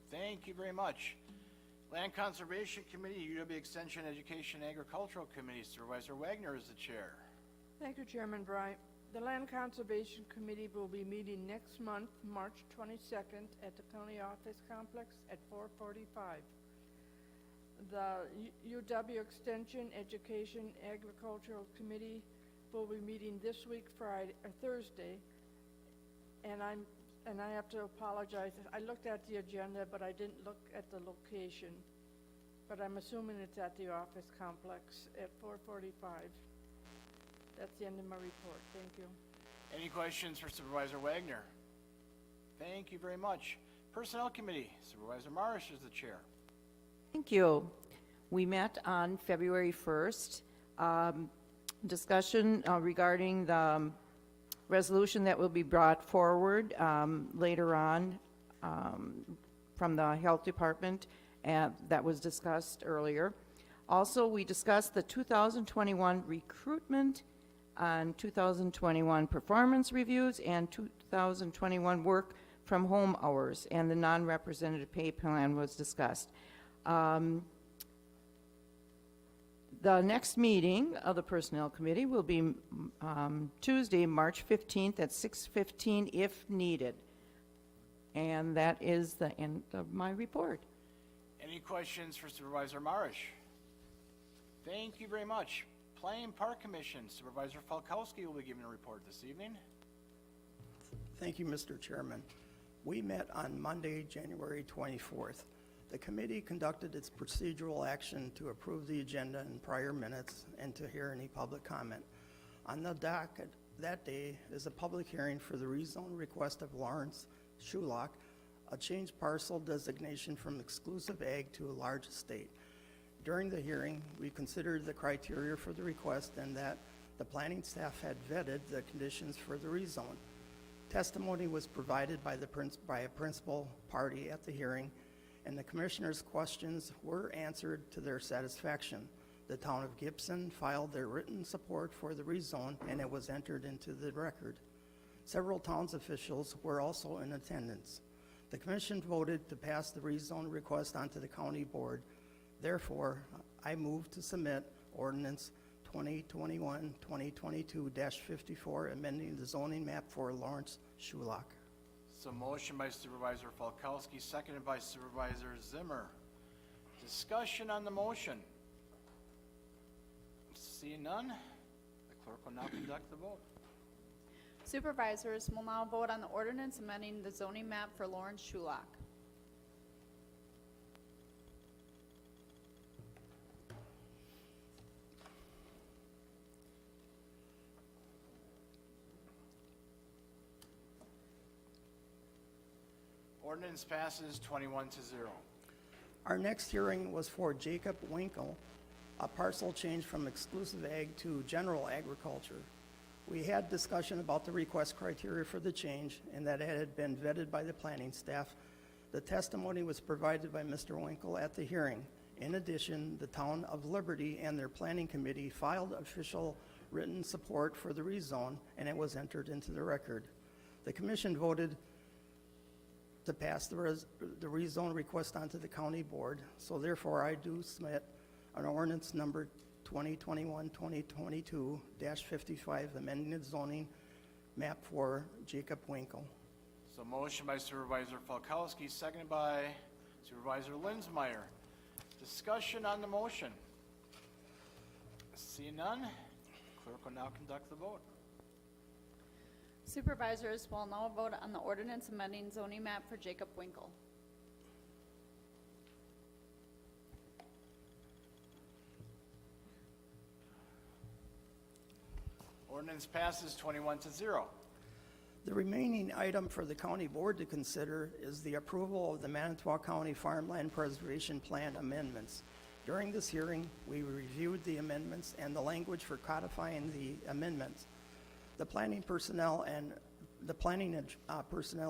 Thank you very much. Land Conservation Committee, UW Extension Education Agricultural Committee, Supervisor Wagner is the chair. Thank you, Chairman Bry. The Land Conservation Committee will be meeting next month, March 22nd, at the County Office Complex at 4:45. The UW Extension Education Agricultural Committee will be meeting this week, Thursday, and I have to apologize. I looked at the agenda, but I didn't look at the location. But I'm assuming it's at the office complex at 4:45. That's the end of my report. Thank you. Any questions for Supervisor Wagner? Thank you very much. Personnel Committee, Supervisor Marish is the chair. Thank you. We met on February 1st. Discussion regarding the resolution that will be brought forward later on from the Health Department that was discussed earlier. Also, we discussed the 2021 recruitment on 2021 performance reviews and 2021 work from home hours, and the non-representative pay plan was discussed. The next meeting of the Personnel Committee will be Tuesday, March 15th at 6:15 if needed. And that is the end of my report. Any questions for Supervisor Marish? Thank you very much. Planning Park Commission, Supervisor Falkowski will be giving a report this evening. Thank you, Mr. Chairman. We met on Monday, January 24th. The committee conducted its procedural action to approve the agenda and prior minutes and to hear any public comment. On the docket that day is a public hearing for the rezone request of Lawrence Shulock, a change parcel designation from exclusive ag to a large estate. During the hearing, we considered the criteria for the request and that the planning staff had vetted the conditions for the rezone. Testimony was provided by a principal party at the hearing, and the commissioners' questions were answered to their satisfaction. The town of Gibson filed their written support for the rezone, and it was entered into the record. Several towns officials were also in attendance. The commission voted to pass the rezone request onto the county board. Therefore, I move to submit ordinance 2021-2022-54, amending the zoning map for Lawrence Shulock. So motion by Supervisor Falkowski, seconded by Supervisor Zimmer. Discussion on the motion. Seeing none, the clerk will now conduct the vote. Supervisors will now vote on the ordinance amending the zoning map for Lawrence Shulock. Ordinance passes 21-0. Our next hearing was for Jacob Winkle, a parcel change from exclusive ag to general agriculture. We had discussion about the request criteria for the change and that it had been vetted by the planning staff. The testimony was provided by Mr. Winkle at the hearing. In addition, the town of Liberty and their planning committee filed official written support for the rezone, and it was entered into the record. The commission voted to pass the rezone request onto the county board. So therefore, I do submit an ordinance number 2021-2022-55, amending the zoning map for Jacob Winkle. So motion by Supervisor Falkowski, seconded by Supervisor Lindsmeyer. Discussion on the motion. Seeing none, clerk will now conduct the vote. Supervisors will now vote on the ordinance amending zoning map for Jacob Winkle. Ordinance passes 21-0. The remaining item for the county board to consider is the approval of the Manitowoc County Farmland Preservation Plan amendments. During this hearing, we reviewed the amendments and the language for codifying the amendments. The planning personnel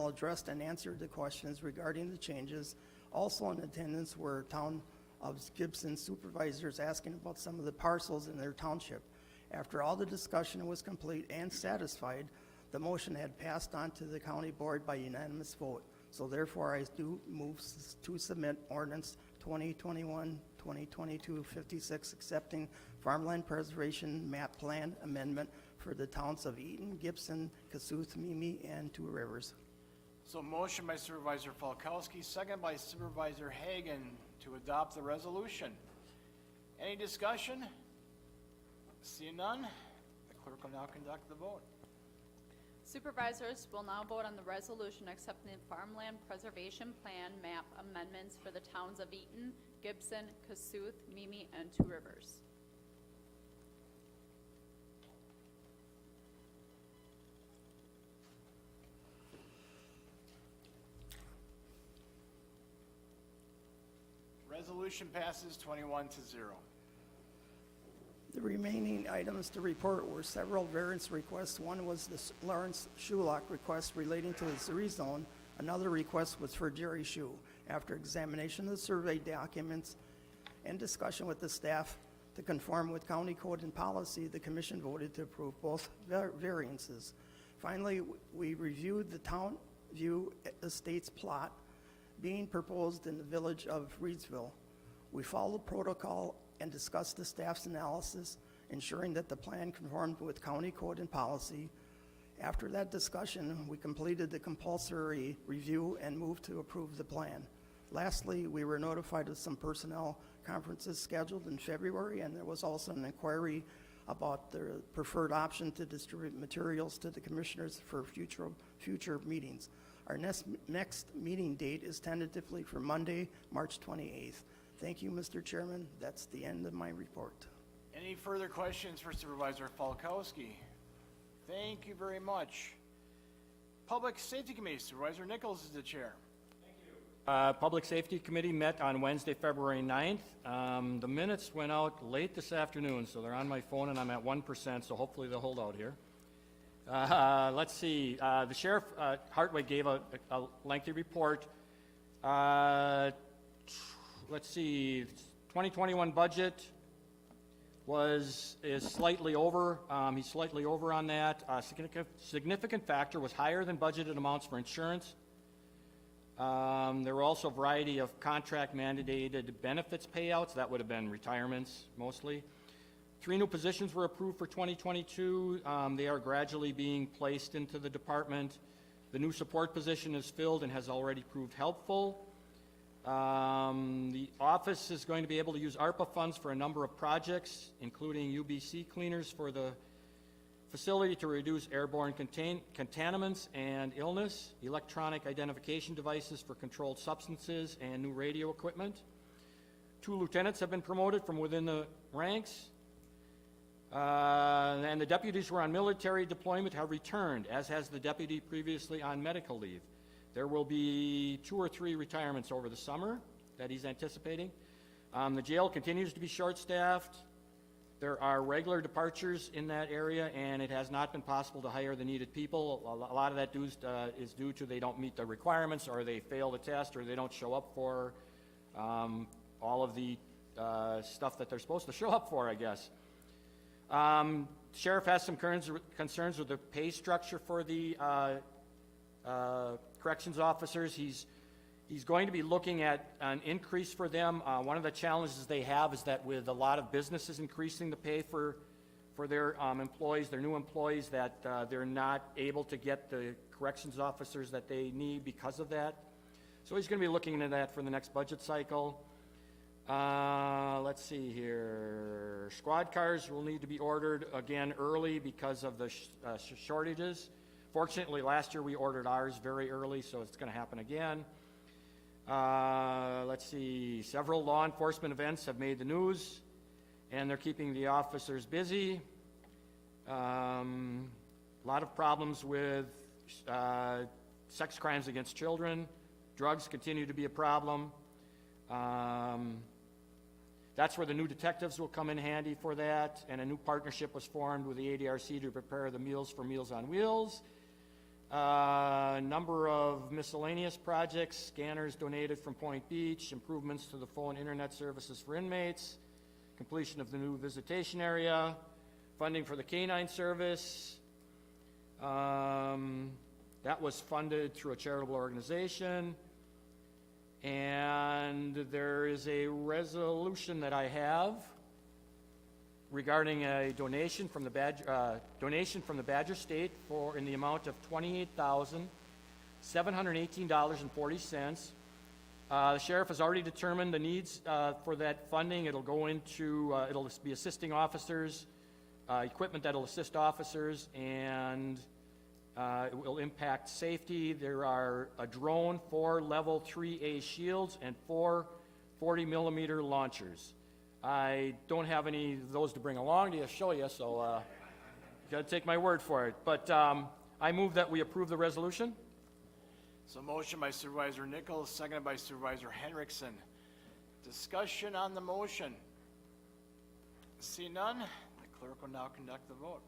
addressed and answered the questions regarding the changes. Also in attendance were Town of Gibson supervisors asking about some of the parcels in their township. After all the discussion was complete and satisfied, the motion had passed on to the county board by unanimous vote. So therefore, I do move to submit ordinance 2021-2022-56, accepting farmland preservation map plan amendment for the towns of Eaton, Gibson, Cassuth, Mimi, and Two Rivers. So motion by Supervisor Falkowski, second by Supervisor Hagan to adopt the resolution. Any discussion? Seeing none, the clerk will now conduct the vote. Supervisors will now vote on the resolution accepting the Farmland Preservation Plan map amendments for the towns of Eaton, Gibson, Cassuth, Mimi, and Two Rivers. Resolution passes 21-0. The remaining items to report were several variance requests. One was the Lawrence Shulock request relating to his rezone. Another request was for Jerry Shu. After examination of the survey documents and discussion with the staff to conform with county code and policy, the commission voted to approve both variances. Finally, we reviewed the Town View Estates plot being proposed in the village of Reedsville. We followed protocol and discussed the staff's analysis, ensuring that the plan conformed with county code and policy. After that discussion, we completed the compulsory review and moved to approve the plan. Lastly, we were notified of some personnel conferences scheduled in February, and there was also an inquiry about the preferred option to distribute materials to the commissioners for future meetings. Our next meeting date is tentatively for Monday, March 28th. Thank you, Mr. Chairman. That's the end of my report. Any further questions for Supervisor Falkowski? Thank you very much. Public Safety Committee, Supervisor Nichols is the chair. Public Safety Committee met on Wednesday, February 9th. The minutes went out late this afternoon, so they're on my phone, and I'm at 1%, so hopefully they'll hold out here. Let's see. The Sheriff, Hartwig, gave a lengthy report. Let's see. 2021 budget is slightly over. He's slightly over on that. Significant factor was higher than budgeted amounts for insurance. There were also a variety of contract mandated benefits payouts. That would have been retirements mostly. 3 new positions were approved for 2022. They are gradually being placed into the department. The new support position is filled and has already proved helpful. The office is going to be able to use ARPA funds for a number of projects, including UBC cleaners for the facility to reduce airborne contaminants and illness, electronic identification devices for controlled substances, and new radio equipment. 2 lieutenants have been promoted from within the ranks. And the deputies who are on military deployment have returned, as has the deputy previously on medical leave. There will be 2 or 3 retirements over the summer that he's anticipating. The jail continues to be short-staffed. There are regular departures in that area, and it has not been possible to hire the needed people. A lot of that is due to they don't meet the requirements, or they fail the test, or they don't show up for all of the stuff that they're supposed to show up for, I guess. Sheriff has some concerns with the pay structure for the corrections officers. He's going to be looking at an increase for them. One of the challenges they have is that with a lot of businesses increasing the pay for their employees, their new employees, that they're not able to get the corrections officers that they need because of that. So he's going to be looking into that for the next budget cycle. Let's see here. Squad cars will need to be ordered again early because of the shortages. Fortunately, last year we ordered ours very early, so it's going to happen again. Let's see. Several law enforcement events have made the news, and they're keeping the officers busy. A lot of problems with sex crimes against children. Drugs continue to be a problem. That's where the new detectives will come in handy for that, and a new partnership was formed with the ADRC to prepare the meals for Meals on Wheels. A number of miscellaneous projects, scanners donated from Point Beach, improvements to the phone internet services for inmates, completion of the new visitation area, funding for the canine service. That was funded through a charitable organization. And there is a resolution that I have regarding a donation from the Badger State in the amount of $28,718.40. The sheriff has already determined the needs for that funding. It'll go into it'll be assisting officers, equipment that'll assist officers, and it will impact safety. There are a drone, 4 level 3A shields, and 4 40-millimeter launchers. I don't have any of those to bring along to show you, so you got to take my word for it. But I move that we approve the resolution. So motion by Supervisor Nichols, seconded by Supervisor Henriksen. Discussion on the motion. See none, the clerk will now conduct the vote.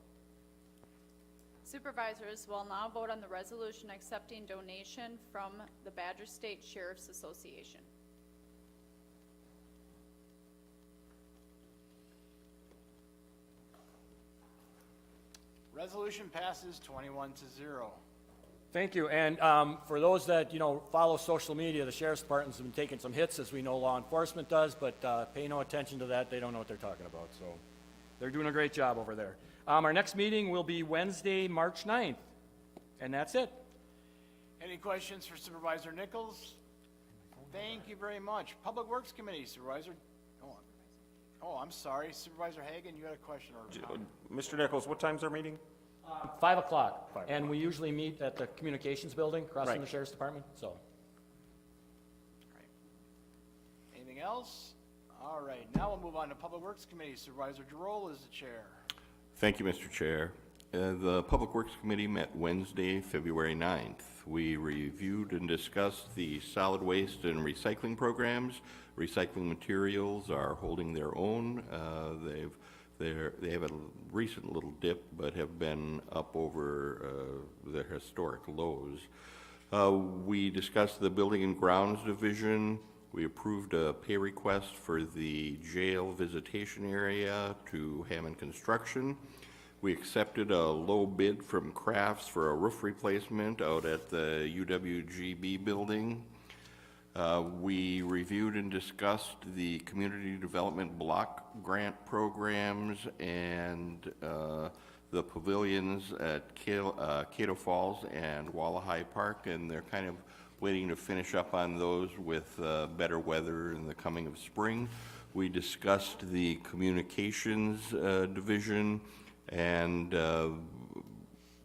Supervisors will now vote on the resolution accepting donation from the Badger State Sheriff's Association. Resolution passes 21-0. Thank you, and for those that, follow social media, the sheriff's department's been taking some hits, as we know law enforcement does, but pay no attention to that, they don't know what they're talking about, so they're doing a great job over there. Our next meeting will be Wednesday, March 9th, and that's it. Any questions for Supervisor Nichols? Thank you very much. Public Works Committee, Supervisor. Oh, I'm sorry. Supervisor Hagan, you had a question or comment? Mr. Nichols, what time's our meeting? 5 o'clock, and we usually meet at the Communications Building across from the Right. Sheriff's Department, so. Anything else? All right, now we'll move on to Public Works Committee. Supervisor Giroux is the chair. Thank you, Mr. Chair. The Public Works Committee met Wednesday, February 9th. We reviewed and discussed the solid waste and recycling programs. Recycling materials are holding their own. They have a recent little dip, but have been up over their historic lows. We discussed the Building and Grounds Division. We approved a pay request for the jail visitation area to Hammond Construction. We accepted a low bid from Crafts for a roof replacement out at the UWGB building. We reviewed and discussed the community development block grant programs and the pavilions at Cato Falls and Wallahigh Park, and they're kind of waiting to finish up on those with better weather in the coming of spring. We discussed the communications division and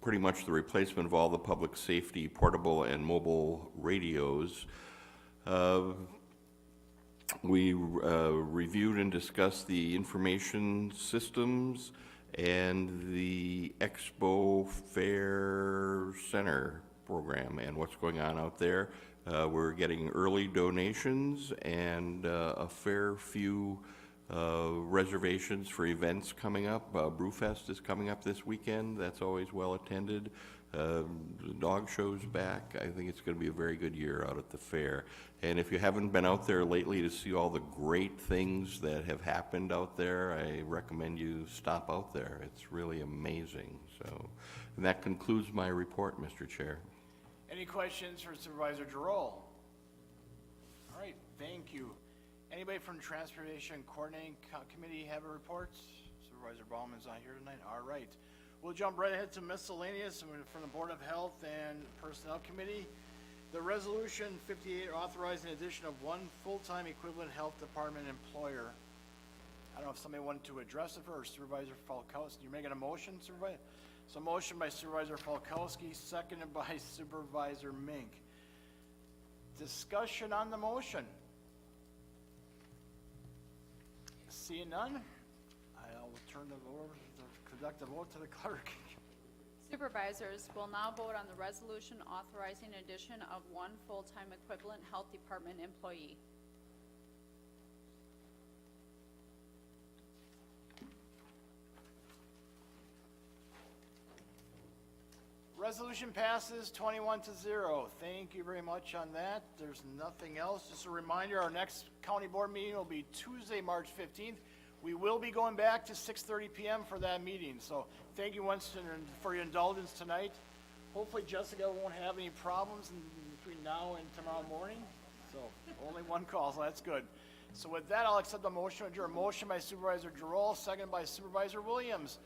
pretty much the replacement of all the public safety portable and mobile radios. We reviewed and discussed the information systems and the Expo Fair Center program and what's going on out there. We're getting early donations and a fair few reservations for events coming up. Brewfest is coming up this weekend. That's always well attended. The dog show's back. I think it's going to be a very good year out at the fair. And if you haven't been out there lately to see all the great things that have happened out there, I recommend you stop out there. It's really amazing. So, and that concludes my report, Mr. Chair. Any questions for Supervisor Giroux? All right, thank you. Anybody from Transportation Coordinating Committee have a report? Supervisor Bauman's not here tonight. All right. We'll jump right ahead to miscellaneous from the Board of Health and Personnel Committee. The Resolution 58 authorizing the addition of one full-time equivalent health department employer. I don't know if somebody wanted to address it first. Supervisor Falkowski, you're making a motion, Supervisor? So motion by Supervisor Falkowski, seconded by Supervisor Mink. Discussion on the motion. Seeing none, I'll turn the vote, conduct the vote to the clerk. Supervisors will now vote on the resolution authorizing addition of one full-time equivalent health department employee. Resolution passes 21-0. Thank you very much on that. There's nothing else. Just a reminder, our next county board meeting will be Tuesday, March 15th. We will be going back to 6:30 p.m. for that meeting. So thank you once for your indulgence tonight. Hopefully Jessica won't have any problems between now and tomorrow morning. So only one call, so that's good. So with that, I'll accept the motion. A motion by Supervisor Giroux, seconded by Supervisor Williams.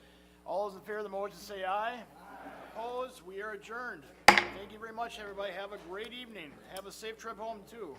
All those in favor of the motion say aye. Opposed? We are adjourned. Thank you very much, everybody. Have a great evening. Have a safe trip home, too.